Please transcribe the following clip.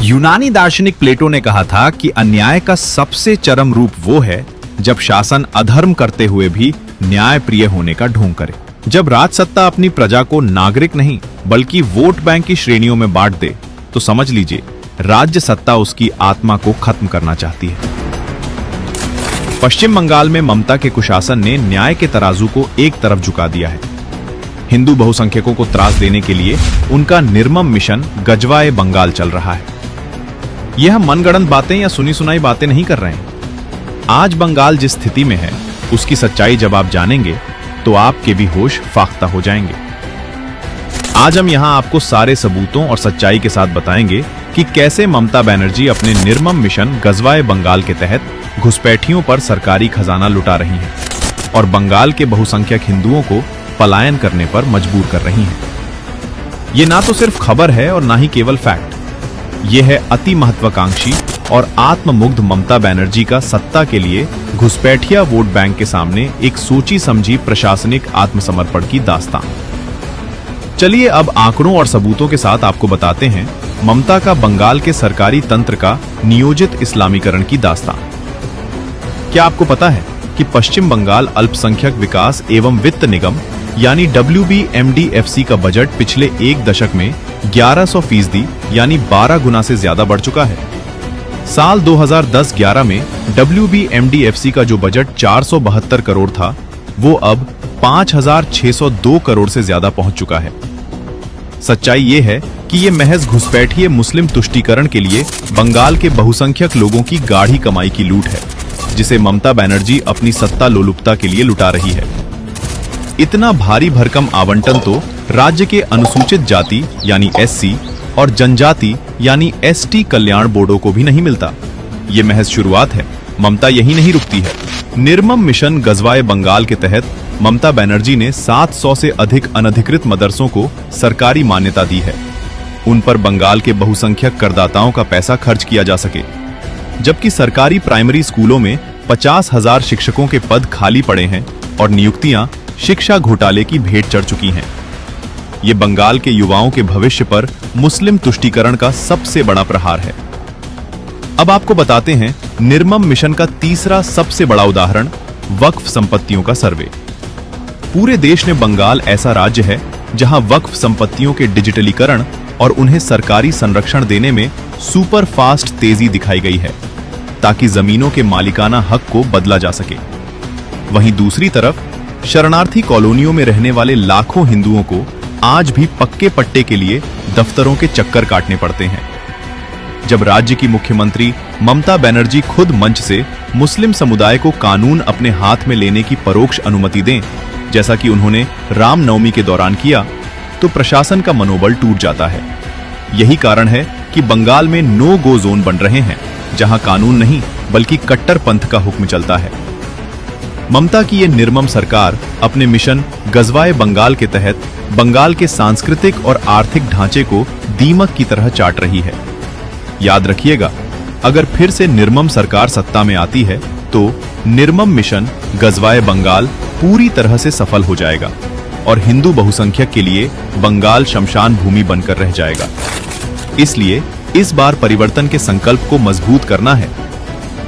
यूनानी दार्शनिक प्लेटो ने कहा था कि अन्याय का सबसे चरम रूप वो है जब शासन अधर्म करते हुए भी न्यायप्रिय होने का ढोंग करे। जब राजसत्ता अपनी प्रजा को नागरिक नहीं बल्कि वोट बैंक की श्रेणियों में बांट दे तो समझ लीजिए राज्य सत्ता उसकी आत्मा को खत्म करना चाहती है। पश्चिम बंगाल में ममता के कुशासन ने न्याय के तराजू को एक तरफ झुका दिया है। हिंदू बहुसंख्यकों को त्रास देने के लिए उनका निर्मम मिशन गजवाए बंगाल चल रहा है। यह मनगढ़ंत बातें या सुनी सुनाई बातें नहीं कर रहे हैं। आज बंगाल जिस स्थिति में है उसकी सच्चाई जब आप जानेंगे तो आपके भी होश फाख्ता हो जाएंगे। आज हम यहां आपको सारे सबूतों और सच्चाई के साथ बताएंगे कि कैसे ममता बनर्जी अपने निर्मम मिशन गजवाए बंगाल के तहत घुसपैठियों पर सरकारी खजाना लुटा रही हैं और बंगाल के बहुसंख्यक हिंदुओं को पलायन करने पर मजबूर कर रही हैं। ये ना तो सिर्फ खबर है और ना ही केवल फैक्ट, ये है अति महत्वाकांक्षी और आत्ममुग्ध ममता बनर्जी का सत्ता के लिए घुसपैठिया वोट बैंक के सामने एक सोची समझी प्रशासनिक आत्मसमर्पण की दास्तान। चलिए अब आंकड़ों और सबूतों के साथ आपको बताते हैं ममता का बंगाल के सरकारी तंत्र का नियोजित इस्लामीकरण की दास्तान। क्या आपको पता है कि पश्चिम बंगाल अल्पसंख्यक विकास एवं वित्त निगम यानी WBMDFC का बजट पिछले एक दशक में 1100% यानी 12 गुना से ज्यादा बढ़ चुका है। साल 2010-11 में WBMDFC का जो बजट 472 करोड़ था वो अब 5602 करोड़ से ज्यादा पहुंच चुका है। सच्चाई ये है कि ये महज घुसपैठिए मुस्लिम तुष्टीकरण के लिए बंगाल के बहुसंख्यक लोगों की गाढ़ी कमाई की लूट है जिसे ममता बनर्जी अपनी सत्ता लोलुपता के लिए लुटा रही है। इतना भारी भरकम आवंटन तो राज्य के अनुसूचित जाति यानी SC और जनजाति यानी ST कल्याण बोर्डों को भी नहीं मिलता। ये महज शुरुआत है, ममता यही नहीं रुकती है। निर्मम मिशन गजवाए बंगाल के तहत ममता बनर्जी ने 700 से अधिक अनधिकृत मदरसों को सरकारी मान्यता दी है। उन पर बंगाल के बहुसंख्यक करदाताओं का पैसा खर्च किया जा सके, जबकि सरकारी प्राइमरी स्कूलों में 50,000 शिक्षकों के पद खाली पड़े हैं और नियुक्तियां शिक्षा घोटाले की भेंट चढ़ चुकी हैं। ये बंगाल के युवाओं के भविष्य पर मुस्लिम तुष्टीकरण का सबसे बड़ा प्रहार है। अब आपको बताते हैं निर्मम मिशन का तीसरा सबसे बड़ा उदाहरण, वक्फ संपत्तियों का सर्वे। पूरे देश में बंगाल ऐसा राज्य है जहां वक्फ संपत्तियों के डिजिटलीकरण और उन्हें सरकारी संरक्षण देने में सुपर फास्ट तेजी दिखाई गई है ताकि जमीनों के मालिकाना हक को बदला जा सके। वहीं दूसरी तरफ शरणार्थी कॉलोनियों में रहने वाले लाखों हिंदुओं को आज भी पक्के पट्टे के लिए दफ्तरों के चक्कर काटने पड़ते हैं। जब राज्य की मुख्यमंत्री ममता बनर्जी खुद मंच से मुस्लिम समुदाय को कानून अपने हाथ में लेने की परोक्ष अनुमति दें, जैसा कि उन्होंने रामनवमी के दौरान किया, तो प्रशासन का मनोबल टूट जाता है। यही कारण है कि बंगाल में नो गो जोन बन रहे हैं, जहां कानून नहीं बल्कि कट्टर पंथ का हुक्म चलता है। ममता की ये निर्मम सरकार अपने मिशन गजवाए बंगाल के तहत बंगाल के सांस्कृतिक और आर्थिक ढांचे को दीमक की तरह चाट रही है। याद रखिएगा, अगर फिर से निर्मम सरकार सत्ता में आती है तो निर्मम मिशन गजवाए बंगाल पूरी तरह से सफल हो जाएगा और हिंदू बहुसंख्यक के लिए बंगाल शमशान भूमि बनकर रह जाएगा। इसलिए इस बार परिवर्तन के संकल्प को मजबूत करना है